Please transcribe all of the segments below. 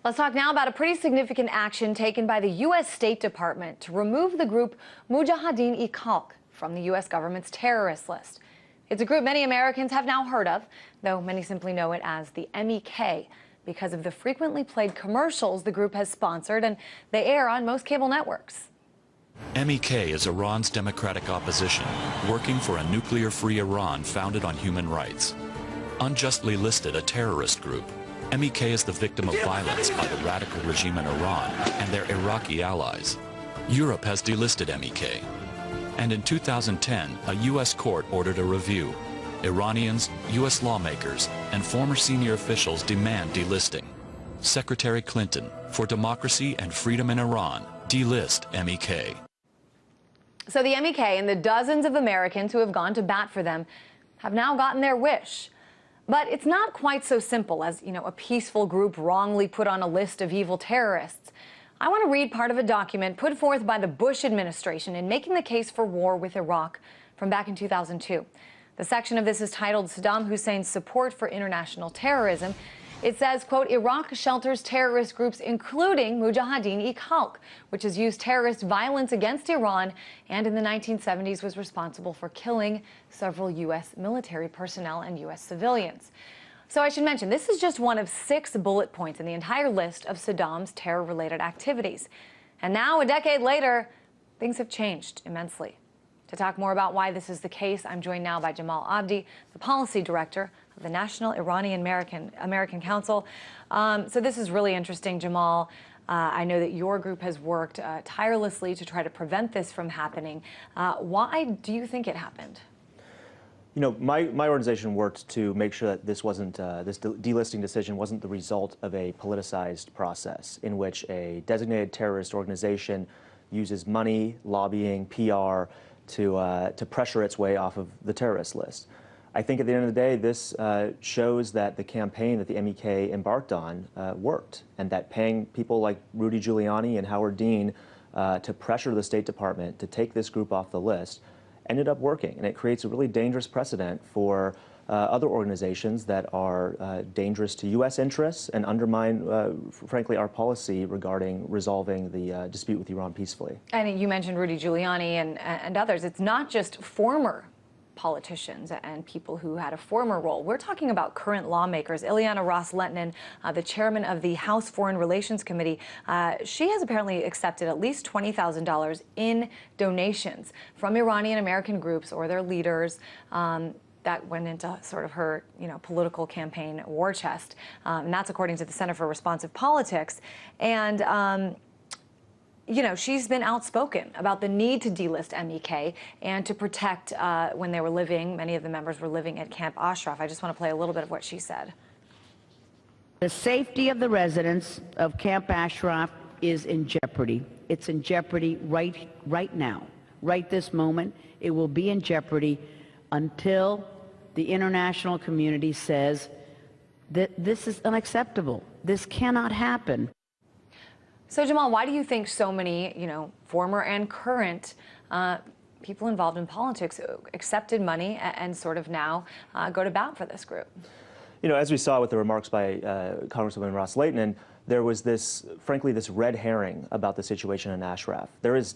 Let's talk now about a pretty significant action taken by the U.S. State Department to remove the group Mujahideen-e-Khalq from the U.S. government's terrorist list. It's a group many Americans have now heard of, though many simply know it as the MEK because of the frequently played commercials the group has sponsored, and they air on most cable networks. MEK is Iran's democratic opposition, working for a nuclear-free Iran founded on human rights. Unjustly listed a terrorist group, MEK is the victim of violence by the radical regime in Iran and their Iraqi allies. Europe has delisted MEK. And in 2010, a U.S. court ordered a review. Iranians, U.S. lawmakers, and former senior officials demand delisting. Secretary Clinton, for democracy and freedom in Iran, delist MEK. So the MEK and the dozens of Americans who have gone to bat for them have now gotten their wish. But it's not quite so simple as, a peaceful group wrongly put on a list of evil terrorists. I want to read part of a document put forth by the Bush administration in making the case for war with Iraq from back in 2002. The section of this is titled Saddam Hussein's Support for International Terrorism. It says, quote, Iraq shelters terrorist groups including Mujahideen-e-Khalq, which has used terrorist violence against Iran and in the 1970s was responsible for killing several U.S. military personnel and U.S. civilians. So I should mention, this is just one of 6 bullet points in the entire list of Saddam's terror-related activities. And now, a decade later, things have changed immensely. To talk more about why this is the case, I'm joined now by Jamal Abdi, the policy director of the National Iranian American Council. So this is really interesting, Jamal. I know that your group has worked tirelessly to try to prevent this from happening. Why do you think it happened? My organization worked to make sure that this wasn't this delisting decision wasn't the result of a politicized process in which a designated terrorist organization uses money, lobbying, PR to pressure its way off of the terrorist list. I think at the end of the day, this shows that the campaign that the MEK embarked on worked, and that paying people like Rudy Giuliani and Howard Dean to pressure the State Department to take this group off the list ended up working. And it creates a really dangerous precedent for other organizations that are dangerous to U.S. interests and undermine, frankly, our policy regarding resolving the dispute with Iran peacefully. And you mentioned Rudy Giuliani and others. It's not just former politicians and people who had a former role. We're talking about current lawmakers. Ileana Ros-Lehtinen, the chairman of the House Foreign Relations Committee, she has apparently accepted at least $20,000 in donations from Iranian American groups or their leaders. That went into sort of her, political campaign war chest. And that's according to the Center for Responsive Politics. And, she's been outspoken about the need to delist MEK and to protect when they were living, many of the members were living at Camp Ashraf. I just want to play a little bit of what she said. The safety of the residents of Camp Ashraf is in jeopardy. It's in jeopardy right now, right this moment. It will be in jeopardy until the international community says that this is unacceptable. This cannot happen. So, Jamal, why do you think so many, former and current people involved in politics accepted money and sort of now go to bat for this group? As we saw with the remarks by Congresswoman Ros-Lehtinen, there was frankly, this red herring about the situation in Ashraf. There is,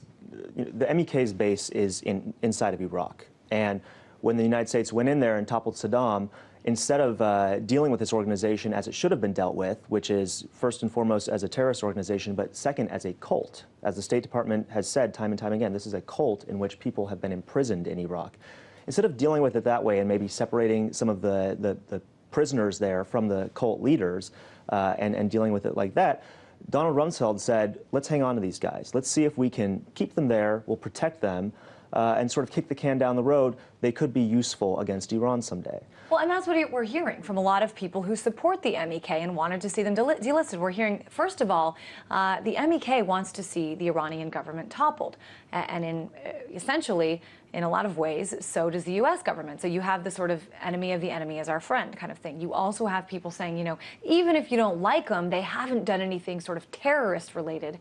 the MEK's base is inside of Iraq. And when the United States went in there and toppled Saddam, instead of dealing with this organization as it should have been dealt with, which is first and foremost as a terrorist organization, but second as a cult, as the State Department has said time and time again, this is a cult in which people have been imprisoned in Iraq. Instead of dealing with it that way and maybe separating some of the prisoners there from the cult leaders and dealing with it like that, Donald Rumsfeld said, let's hang on to these guys. Let's see if we can keep them there, we'll protect them, and sort of kick the can down the road. They could be useful against Iran someday. Well, and that's what we're hearing from a lot of people who support the MEK and wanted to see them delisted. We're hearing, first of all, the MEK wants to see the Iranian government toppled. And essentially, in a lot of ways, so does the U.S. government. So you have the sort of enemy of the enemy as our friend kind of thing. You also have people saying, even if you don't like them, they haven't done anything sort of terrorist-related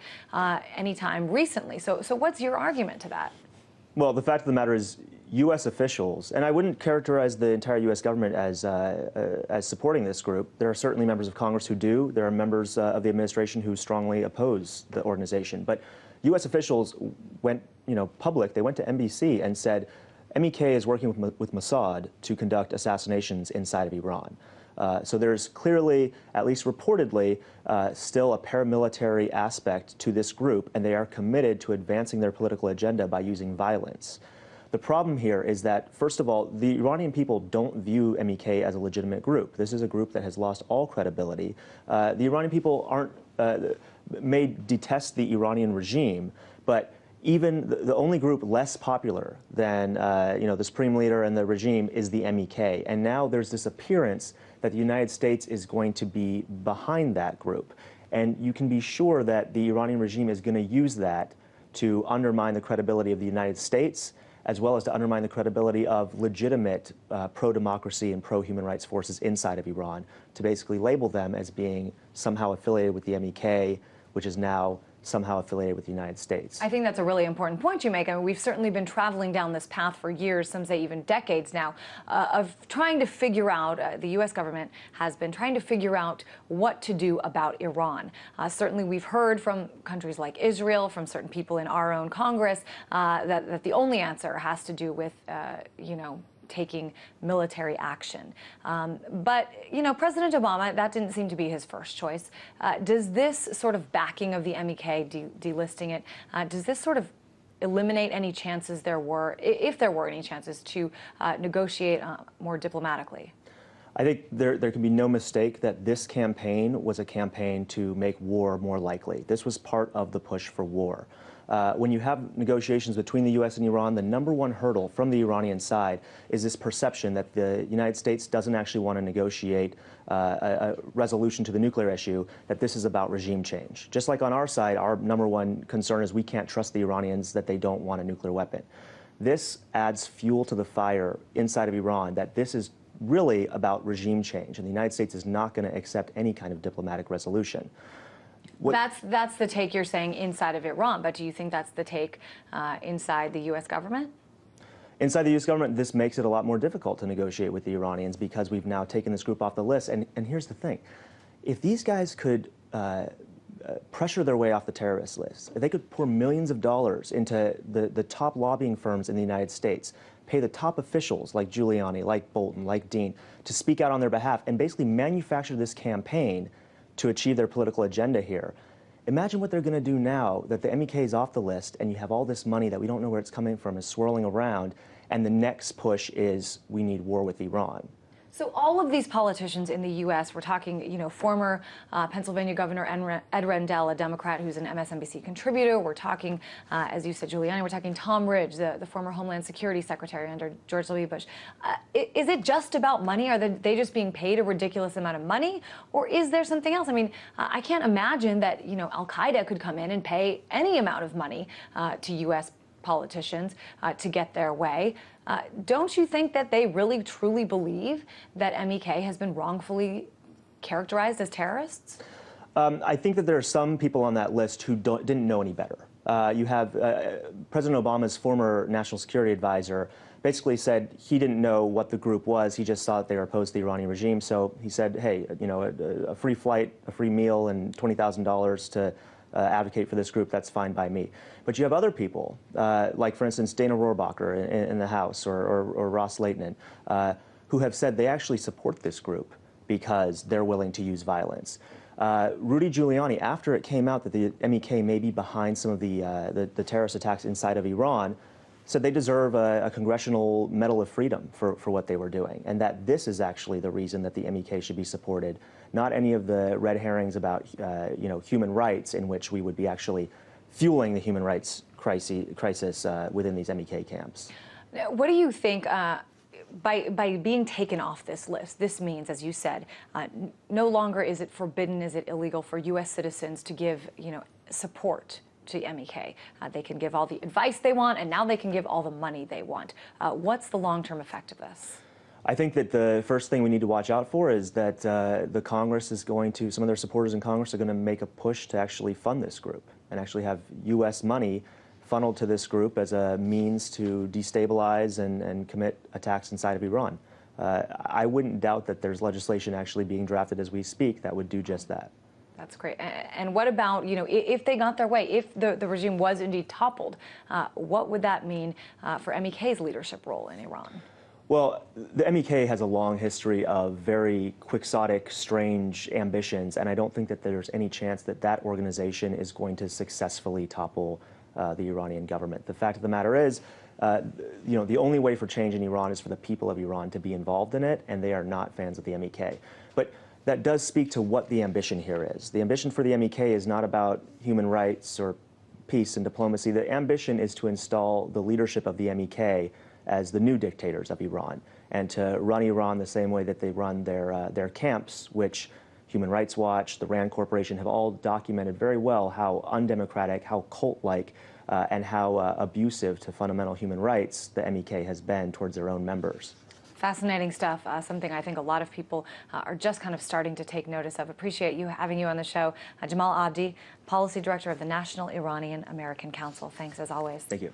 anytime recently. So what's your argument to that? Well, the fact of the matter is, U.S. officials, and I wouldn't characterize the entire U.S. government as supporting this group. There are certainly members of Congress who do. There are members of the administration who strongly oppose the organization. But U.S. officials went, public. They went to NBC and said, MEK is working with Mossad to conduct assassinations inside of Iran. So there's clearly, at least reportedly, still a paramilitary aspect to this group, and they are committed to advancing their political agenda by using violence. The problem here is that, first of all, the Iranian people don't view MEK as a legitimate group. This is a group that has lost all credibility. The Iranian people may detest the Iranian regime, but even the only group less popular than the Supreme Leader and the regime is the MEK. And now there's this appearance that the United States is going to be behind that group. And you can be sure that the Iranian regime is going to use that to undermine the credibility of the United States, as well as to undermine the credibility of legitimate pro-democracy and pro-human rights forces inside of Iran, to basically label them as being somehow affiliated with the MEK, which is now somehow affiliated with the United States. I think that's a really important point you make. I mean, we've certainly been traveling down this path for years, some say even decades now, of trying to figure out, the U.S. government has been trying to figure out what to do about Iran. Certainly we've heard from countries like Israel, from certain people in our own Congress, that the only answer has to do with, taking military action. But, President Obama, that didn't seem to be his first choice. Does this sort of backing of the MEK, delisting it, does this sort of eliminate any chances there were, if there were any chances, to negotiate more diplomatically? I think there can be no mistake that this campaign was a campaign to make war more likely. This was part of the push for war. When you have negotiations between the U.S. and Iran, the number one hurdle from the Iranian side is this perception that the United States doesn't actually want to negotiate a resolution to the nuclear issue, that this is about regime change. Just like on our side, our number one concern is we can't trust the Iranians that they don't want a nuclear weapon. This adds fuel to the fire inside of Iran that this is really about regime change, and the United States is not going to accept any kind of diplomatic resolution. That's the take you're saying inside of Iran, but do you think that's the take inside the U.S. government? Inside the U.S. government, this makes it a lot more difficult to negotiate with the Iranians because we've now taken this group off the list. And here's the thing. If these guys could pressure their way off the terrorist list, if they could pour millions of dollars into the top lobbying firms in the United States, pay the top officials like Giuliani, like Bolton, like Dean, to speak out on their behalf and basically manufacture this campaign to achieve their political agenda here. Imagine what they're going to do now that the MEK is off the list and you have all this money that we don't know where it's coming from is swirling around, and the next push is we need war with Iran. So all of these politicians in the U.S., we're talking, former Pennsylvania Governor Ed Rendell, a Democrat who's an MSNBC contributor. We're talking, as you said, Giuliani. We're talking Tom Ridge, the former Homeland Security Secretary under George W. Bush. Is it just about money? Are they just being paid a ridiculous amount of money? Or is there something else? I mean, I can't imagine that, Al-Qaeda could come in and pay any amount of money to U.S. politicians to get their way. Don't you think that they really truly believe that MEK has been wrongfully characterized as terrorists? I think that there are some people on that list who didn't know any better. You have President Obama's former national security advisor basically said he didn't know what the group was. He just saw that they were opposed to the Iranian regime. So he said, hey, a free flight, a free meal, and $20,000 to advocate for this group, that's fine by me. But you have other people, like, for instance, Dana Rohrabacher in the House, or Ross Lehtinen, who have said they actually support this group because they're willing to use violence. Rudy Giuliani, after it came out that the MEK may be behind some of the terrorist attacks inside of Iran, said they deserve a Congressional Medal of Freedom for what they were doing, and that this is actually the reason that the MEK should be supported, not any of the red herrings about human rights, in which we would be actually fueling the human rights crisis within these MEK camps. What do you think? By being taken off this list, this means, as you said, no longer is it forbidden, is it illegal for U.S. citizens to give, support to MEK. They can give all the advice they want, and now they can give all the money they want. What's the long-term effect of this? I think that the first thing we need to watch out for is that the Congress is going to, some of their supporters in Congress are going to make a push to actually fund this group and actually have U.S. money funneled to this group as a means to destabilize and commit attacks inside of Iran. I wouldn't doubt that there's legislation actually being drafted as we speak that would do just that. That's great. And what about, if they got their way, if the regime was indeed toppled, what would that mean for MEK's leadership role in Iran? Well, the MEK has a long history of very quixotic, strange ambitions, and I don't think that there's any chance that that organization is going to successfully topple the Iranian government. The fact of the matter is, the only way for change in Iran is for the people of Iran to be involved in it, and they are not fans of the MEK. But that does speak to what the ambition here is. The ambition for the MEK is not about human rights or peace and diplomacy. The ambition is to install the leadership of the MEK as the new dictators of Iran, and to run Iran the same way that they run their camps, which Human Rights Watch, the RAND Corporation have all documented very well how undemocratic, how cult-like, and how abusive to fundamental human rights the MEK has been towards their own members. Fascinating stuff, something I think a lot of people are just kind of starting to take notice of. Appreciate having you on the show. Jamal Abdi, Policy Director of the National Iranian American Council. Thanks as always. Thank you.